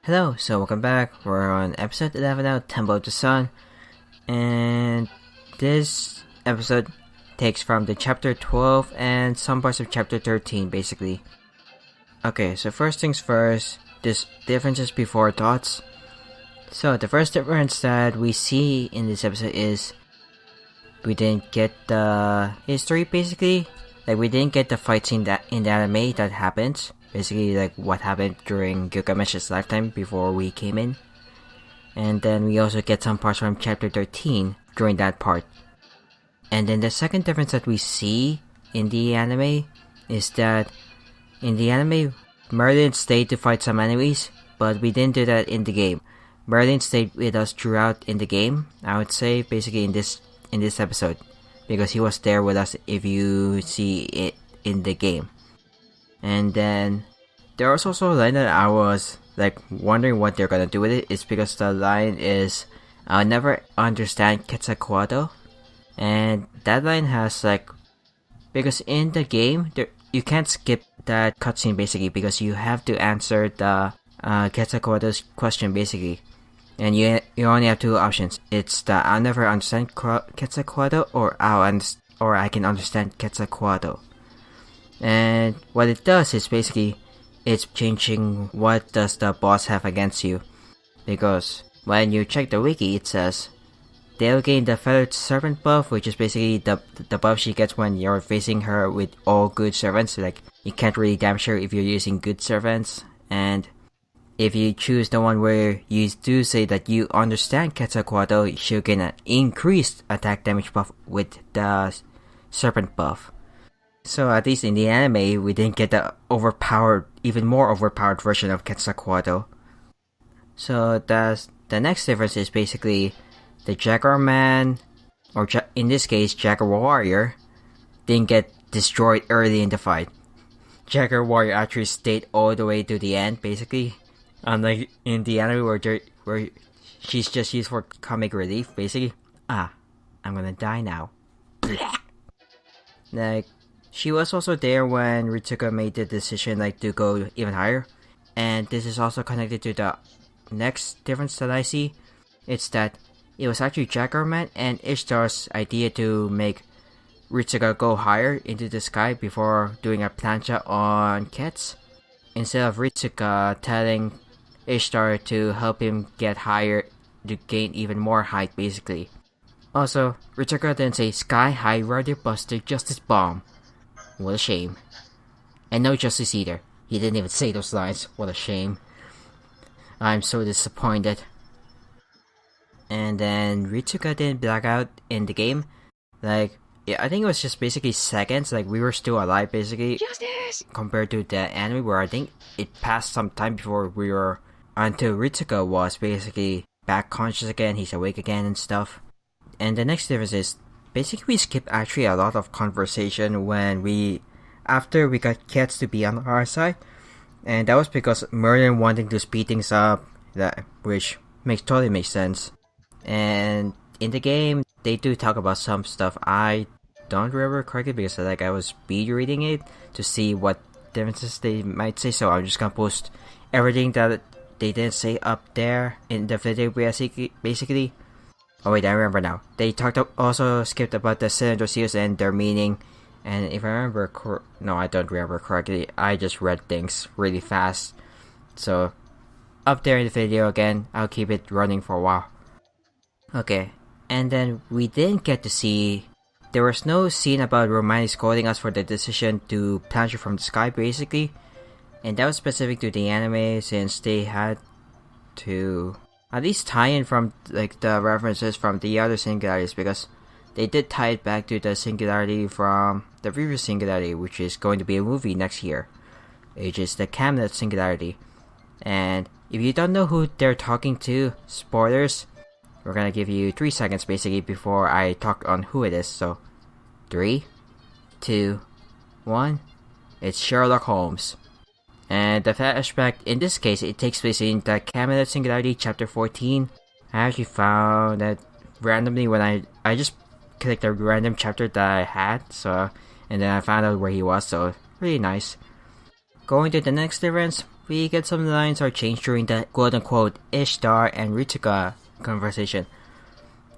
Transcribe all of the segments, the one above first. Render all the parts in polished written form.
Hello, so welcome back. We're on episode 11 now, Temple of the Sun. And this episode takes from the chapter 12 and some parts of chapter 13, basically. Okay, so first things first, this differences before thoughts. So the first difference that we see in this episode is we didn't get the history, basically. Like, we didn't get the fight scene that in the anime that happens. Basically, like, what happened during Gilgamesh's lifetime before we came in. And then we also get some parts from chapter 13 during that part. And then the second difference that we see in the anime is that in the anime, Merlin stayed to fight some enemies, but we didn't do that in the game. Merlin stayed with us throughout in the game, I would say, basically in this episode, because he was there with us if you see it in the game. And then there was also a line that I was like wondering what they're gonna do with it. It's because the line is, "I'll never understand Quetzalcoatl," and that line has like, because in the game you can't skip that cutscene basically, because you have to answer the Quetzalcoatl's question basically, and you only have two options. It's the "I'll never understand Quetzalcoatl" or or "I can understand Quetzalcoatl." And what it does is basically, it's changing what does the boss have against you. Because when you check the wiki, it says they'll gain the Feathered Servant buff, which is basically the buff she gets when you're facing her with all good servants. Like, you can't really damage her if you're using good servants. And if you choose the one where you do say that you understand Quetzalcoatl, she'll gain an increased attack damage buff with the Serpent buff. So at least in the anime, we didn't get the even more overpowered version of Quetzalcoatl. So the next difference is basically the Jaguar Man, or in this case, Jaguar Warrior, didn't get destroyed early in the fight. Jaguar Warrior actually stayed all the way to the end, basically. Unlike in the anime where she's just used for comic relief, basically. I'm gonna die now. Like, she was also there when Ritsuka made the decision to go even higher. And this is also connected to the next difference that I see. It's that it was actually Jaguar Man and Ishtar's idea to make Ritsuka go higher into the sky before doing a plancha on Ketz, instead of Ritsuka telling Ishtar to help him get higher to gain even more height, basically. Also, Ritsuka didn't say "Sky High Rider Buster Justice Bomb." What a shame. And no justice either. He didn't even say those lines. What a shame. I'm so disappointed. And then Ritsuka didn't black out in the game. I think it was just basically seconds. We were still alive basically. Justice! Compared to the anime where I think it passed some time before until Ritsuka was basically back conscious again. He's awake again and stuff. And the next difference is, basically, we skipped actually a lot of conversation after we got Ketz to be on our side, and that was because Merlin wanting to speed things up, which totally makes sense. And in the game, they do talk about some stuff I don't remember correctly because I was speed reading it to see what differences they might say. So I'm just gonna post everything that they didn't say up there in the video basically. Oh wait, I remember now. They also skipped about the cylinder seals and their meaning. And if I remember no, I don't remember correctly. I just read things really fast. So, up there in the video again, I'll keep it running for a while. Okay, and then we didn't get to see... There was no scene about Romani scolding us for the decision to plancha from the sky, basically. And that was specific to the anime, since they had to at least tie in from the references from the other singularities, because they did tie it back to the singularity from the previous singularity, which is going to be a movie next year, which is the Camlet singularity. And if you don't know who they're talking to, spoilers, we're gonna give you 3 seconds basically before I talk on who it is. So 3, 2, 1, it's Sherlock Holmes. And the flashback, in this case, it takes place in the Camelot Singularity, Chapter 14. I actually found that randomly when I just clicked a random chapter that I had, and then I found out where he was, so really nice. Going to the next difference, we get some lines are changed during the quote-unquote Ishtar and Ritsuka conversation.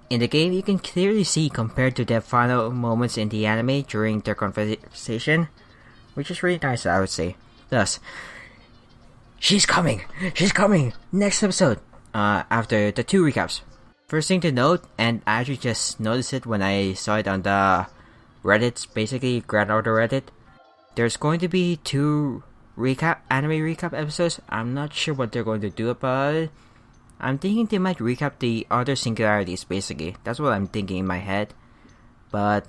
In the game, you can clearly see compared to the final moments in the anime during their conversation, which is really nice, I would say. Thus, she's coming! Next episode! After the 2 recaps. First thing to note, and I actually just noticed it when I saw it on the Reddit, basically Grand Order Reddit, there's going to be 2 anime recap episodes. I'm not sure what they're going to do about it. I'm thinking they might recap the other singularities, basically. That's what I'm thinking in my head. But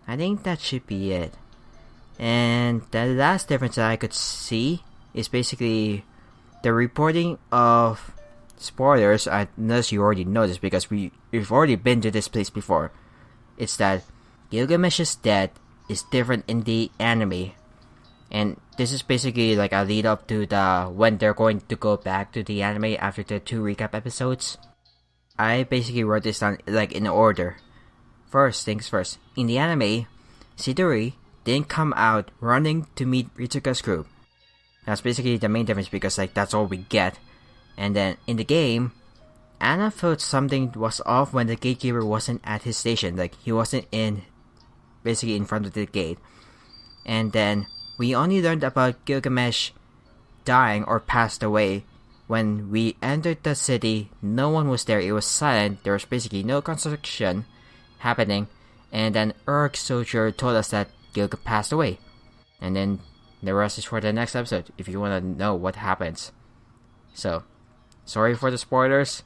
I think that should be it. And the last difference that I could see is basically the reporting of spoilers, unless you already know this because we've already been to this place before. It's that Gilgamesh's death is different in the anime. And this is basically like a lead up to when they're going to go back to the anime after the 2 recap episodes. I basically wrote this down like in order. First things first. In the anime, Chidori didn't come out running to meet Ritsuka's group. That's basically the main difference because like that's all we get. And then in the game, Anna felt something was off when the gatekeeper wasn't at his station. Like he wasn't basically in front of the gate. And then we only learned about Gilgamesh dying or passed away when we entered the city. No one was there. It was silent. There was basically no construction happening. And then Urg's soldier told us that Gilgamesh passed away. And then the rest is for the next episode if you want to know what happens. So, sorry for the spoilers,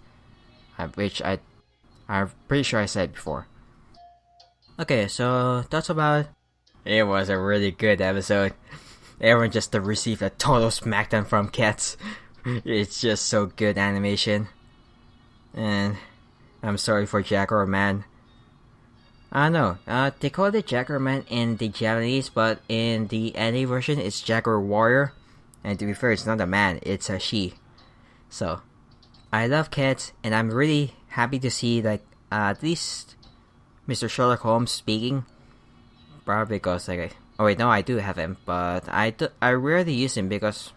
which I'm pretty sure I said before. Okay, so that's about. It was a really good episode. Everyone just received a total smackdown from cats. It's just so good animation. And I'm sorry for Jaguar Man. I don't know. They call it Jaguar Man in the Japanese, but in the anime version, it's Jaguar Warrior. And to be fair, it's not a man, it's a she. So, I love cats, and I'm really happy to see like at least Mr. Sherlock Holmes speaking. Probably because like oh wait, no, I do have him, but I rarely use him because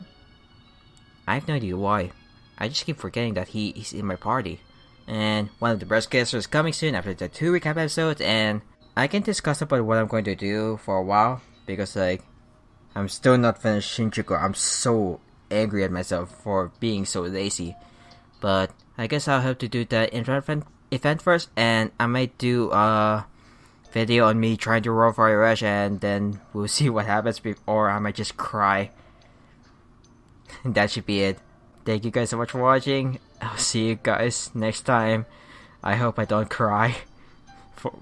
I have no idea why. I just keep forgetting that he's in my party. And one of the best guests is coming soon after the 2 recap episodes, and I can discuss about what I'm going to do for a while because like I'm still not finished Shinjuku. I'm so angry at myself for being so lazy. But I guess I'll have to do the event first, and I might do a video on me trying to roll Fire Rush, and then we'll see what happens, or I might just cry. That should be it. Thank you guys so much for watching. I'll see you guys next time. I hope I don't cry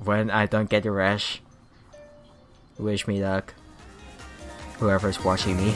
when I don't get the rush. Wish me luck, whoever's watching me.